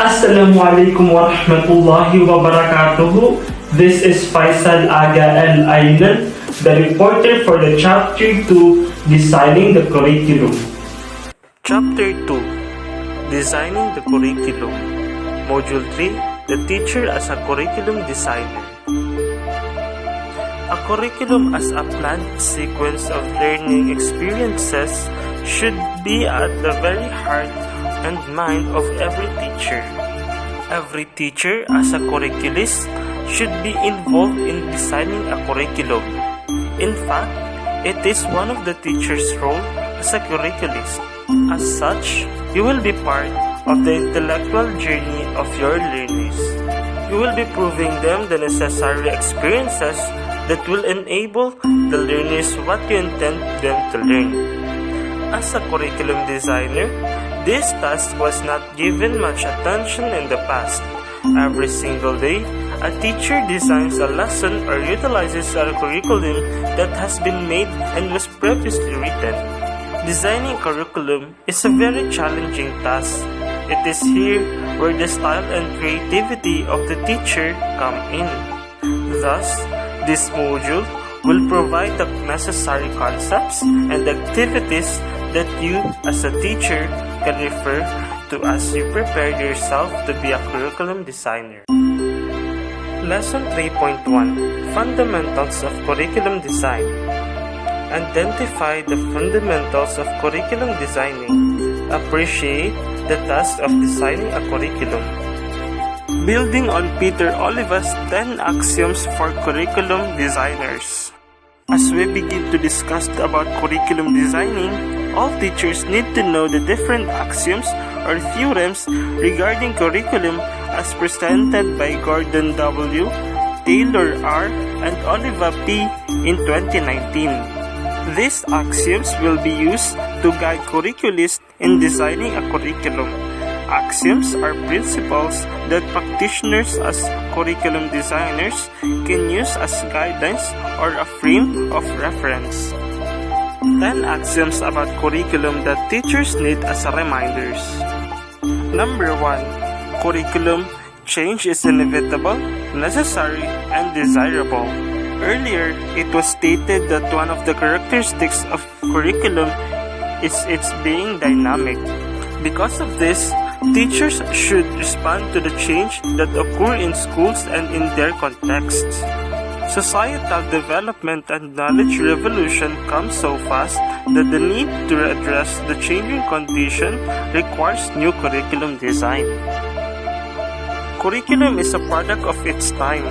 Assalamualaikum warahmatullahi wabarakatuh. This is Faisal Aga Al Aynan, the reporter for the Chapter 2, Designing the Curriculum. Chapter 2, Designing the Curriculum. Module 3, The Teacher as a Curriculum Designer. A curriculum as a planned sequence of learning experiences should be at the very heart and mind of every teacher. Every teacher as a curriculist should be involved in designing a curriculum. In fact, it is one of the teacher's role as a curriculist. As such, you will be part of the intellectual journey of your learners. You will be proving them the necessary experiences that will enable the learners what you intend them to learn. As a curriculum designer, this task was not given much attention in the past. Every single day, a teacher designs a lesson or utilizes a curriculum that has been made and was previously written. Designing curriculum is a very challenging task. It is here where the style and creativity of the teacher come in. Thus, this module will provide the necessary concepts and activities that you as a teacher can refer to as you prepare yourself to be a curriculum designer. Lesson 3.1, Fundamentals of Curriculum Design. Identify the fundamentals of curriculum designing. Appreciate the task of designing a curriculum. Building on Peter Oliva's 10 axioms for curriculum designers. As we begin to discuss about curriculum designing, all teachers need to know the different axioms or theorems regarding curriculum as presented by Gordon W., Taylor R., and Oliva P. in 2019. These axioms will be used to guide curriculists in designing a curriculum. Axioms are principles that practitioners as curriculum designers can use as guidelines or a frame of reference. 10 axioms about curriculum that teachers need as reminders. Number 1. Curriculum change is inevitable, necessary, and desirable. Earlier, it was stated that one of the characteristics of curriculum is its being dynamic. Because of this, teachers should respond to the change that occur in schools and in their contexts. Societal development and knowledge revolution come so fast that the need to address the changing condition requires new curriculum design. Curriculum is a product of its time.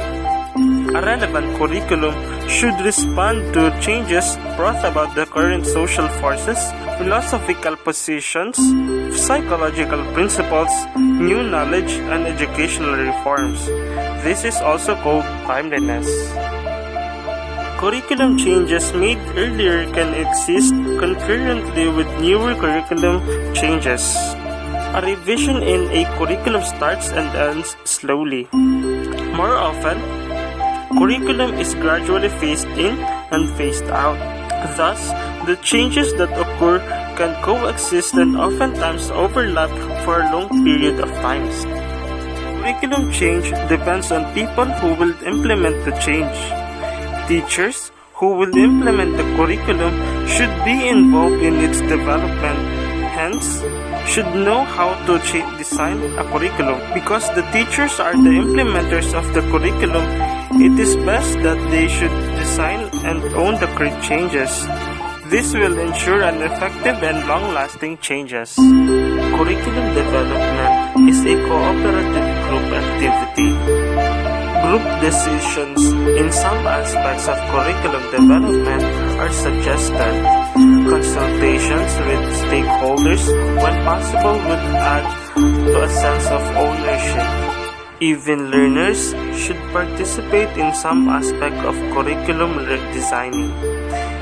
A relevant curriculum should respond to changes brought about the current social forces, philosophical positions, psychological principles, new knowledge, and educational reforms. This is also called timeliness. Curriculum changes made earlier can exist concurrently with newer curriculum changes. A revision in a curriculum starts and ends slowly. More often, curriculum is gradually phased in and phased out. Thus, the changes that occur can coexist and oftentimes overlap for a long period of time. Curriculum change depends on people who will implement the change. Teachers who will implement the curriculum should be involved in its development, hence, should know how to design a curriculum. Because the teachers are the implementers of the curriculum, it is best that they should design and own the changes. This will ensure an effective and long-lasting changes. Curriculum development is a cooperative group activity. Group decisions in some aspects of curriculum development are suggested. Consultations with stakeholders, when possible, would add to a sense of ownership. Even learners should participate in some aspect of curriculum designing.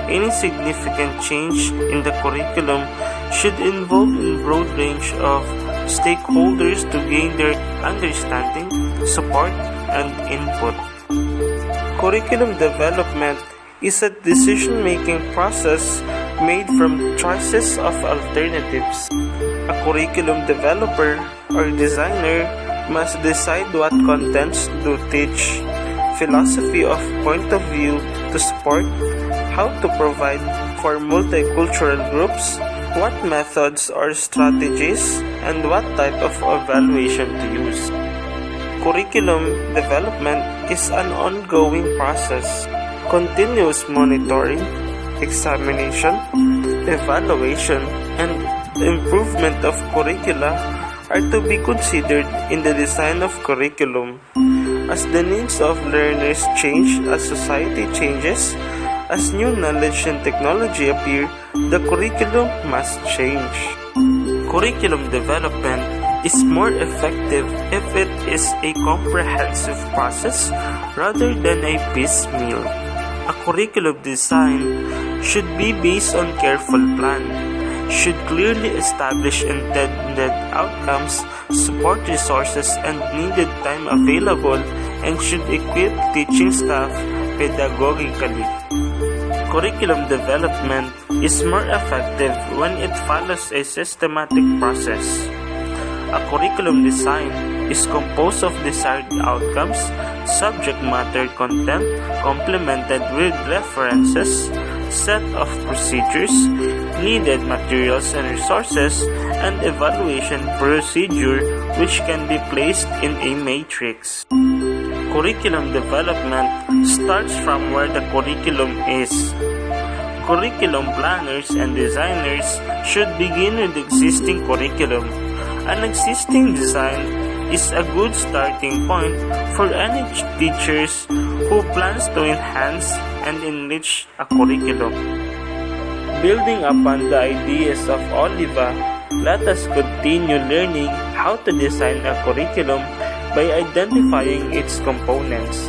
Any significant change in the curriculum should involve a broad range of stakeholders to gain their understanding, support, and input. Curriculum development is a decision-making process made from choices of alternatives. A curriculum developer or designer must decide what contents to teach, philosophy of point of view to support, how to provide for multicultural groups, what methods or strategies, and what type of evaluation to use. Curriculum development is an ongoing process. Continuous monitoring, examination, evaluation, and improvement of curricula are to be considered in the design of curriculum. As the needs of learners change, as society changes, as new knowledge and technology appear, the curriculum must change. Curriculum development is more effective if it is a comprehensive process rather than a piecemeal. A curriculum design should be based on careful plan, should clearly establish intended outcomes, support resources and needed time available, and should equip teaching staff pedagogically. Curriculum development is more effective when it follows a systematic process. A curriculum design is composed of desired outcomes, subject matter content complemented with references, set of procedures, needed materials and resources, and evaluation procedure which can be placed in a matrix. Curriculum development starts from where the curriculum is. Curriculum planners and designers should begin with existing curriculum. An existing design is a good starting point for any teachers who plans to enhance and enrich a curriculum. Building upon the ideas of Oliva, let us continue learning how to design a curriculum by identifying its components.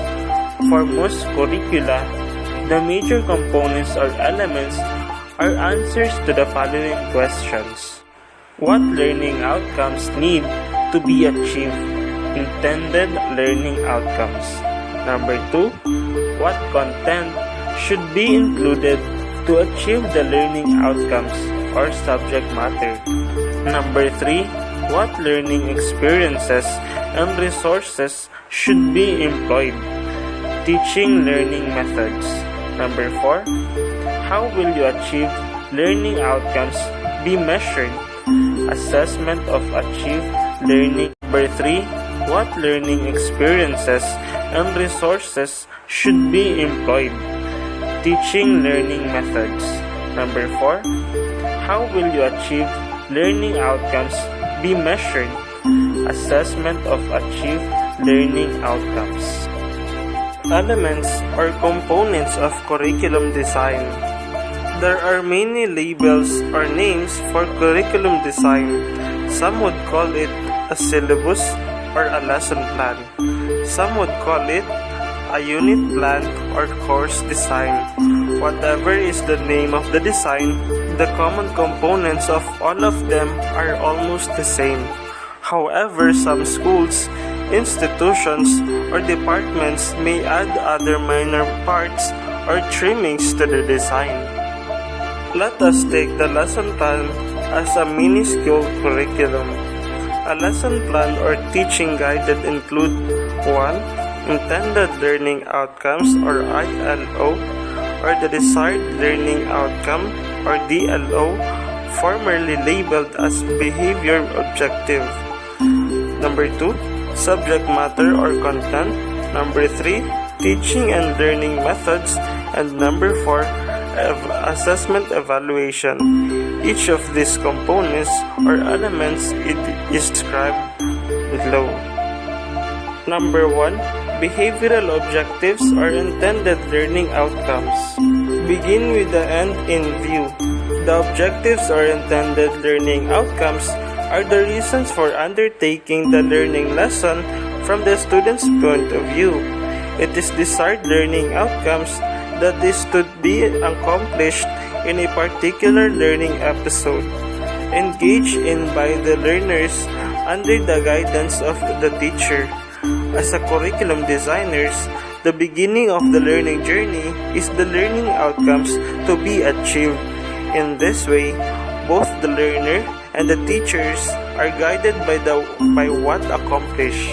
For most curricula, the major components or elements are answers to the following questions. What learning outcomes need to be achieved? Intended learning outcomes. Number 2, what content should be included to achieve the learning outcomes or subject matter? Number 3, what learning experiences and resources should be employed? Teaching learning methods. Number 4, how will you achieve learning outcomes be measured? Assessment of achieved learning. Number 3, what learning experiences and resources should be employed? Teaching learning methods. Number 4, how will you achieve learning outcomes be measured? Assessment of achieved learning outcomes. Elements or components of curriculum design. There are many labels or names for curriculum design. Some would call it a syllabus or a lesson plan. Some would call it a unit plan or course design. Whatever is the name of the design, the common components of all of them are almost the same. However, some schools, institutions, or departments may add other minor parts or trimmings to the design. Let us take the lesson plan as a minuscule curriculum. A lesson plan or teaching guide that include 1. Intended learning outcomes or ILO, or the desired learning outcome or DLO, formerly labeled as behavior objective. Number 2, subject matter or content. Number 3, teaching and learning methods. And number 4, assessment evaluation. Each of these components or elements is described below. Number 1, behavioral objectives or intended learning outcomes. Begin with the end in view. The objectives or intended learning outcomes are the reasons for undertaking the learning lesson from the student's point of view. It is desired learning outcomes that is to be accomplished in a particular learning episode, engaged in by the learners under the guidance of the teacher. As a curriculum designers, the beginning of the learning journey is the learning outcomes to be achieved. In this way, both the learner and the teachers are guided by what accomplished.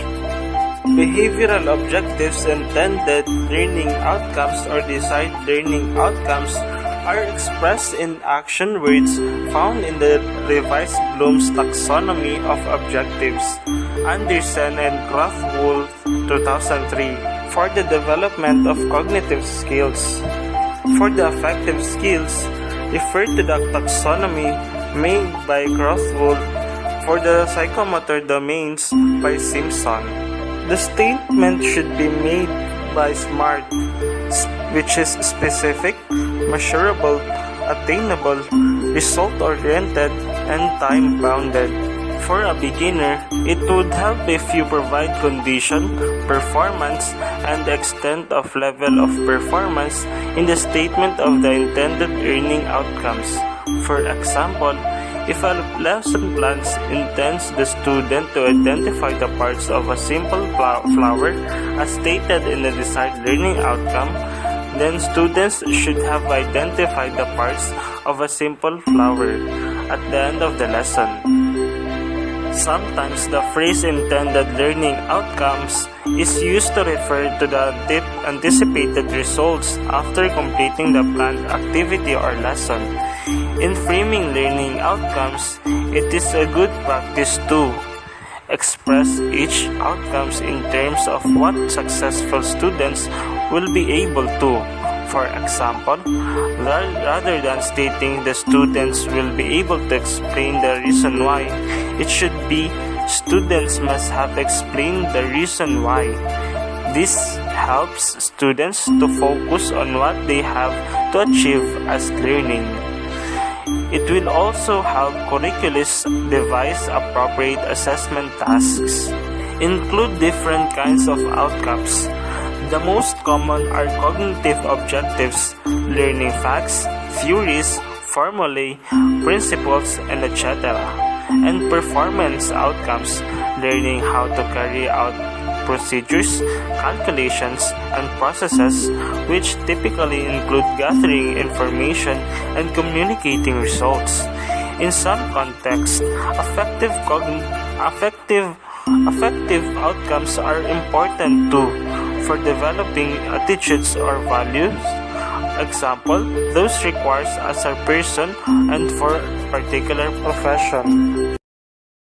Behavioral objectives, intended learning outcomes, or desired learning outcomes are expressed in action words found in the revised Bloom's taxonomy of objectives, Anderson and Krathwohl 2003, for the development of cognitive skills. For the affective skills, refer to the taxonomy made by Krathwohl. For the psychomotor domains by Simpson. The statement should be made by SMART, which is specific, measurable, attainable, result-oriented, and time-bounded. For a beginner, it would help if you provide condition, performance, and extent of level of performance in the statement of the intended learning outcomes. For example, if a lesson plan intends the student to identify the parts of a simple flower as stated in the desired learning outcome, then students should have identified the parts of a simple flower at the end of the lesson. Sometimes the phrase intended learning outcomes is used to refer to the anticipated results after completing the planned activity or lesson. In framing learning outcomes, it is a good practice to express each outcomes in terms of what successful students will be able to. For example, rather than stating the students will be able to explain the reason why, it should be students must have explained the reason why. This helps students to focus on what they have to achieve as learning. It will also help curriculums devise appropriate assessment tasks. Include different kinds of outcomes. The most common are cognitive objectives, learning facts, theories, formulae, principles, and etc. And performance outcomes, learning how to carry out procedures, calculations, and processes, which typically include gathering information and communicating results. In some contexts, affective outcomes are important too, for developing attitudes or values. Example, those requires as a person and for particular profession.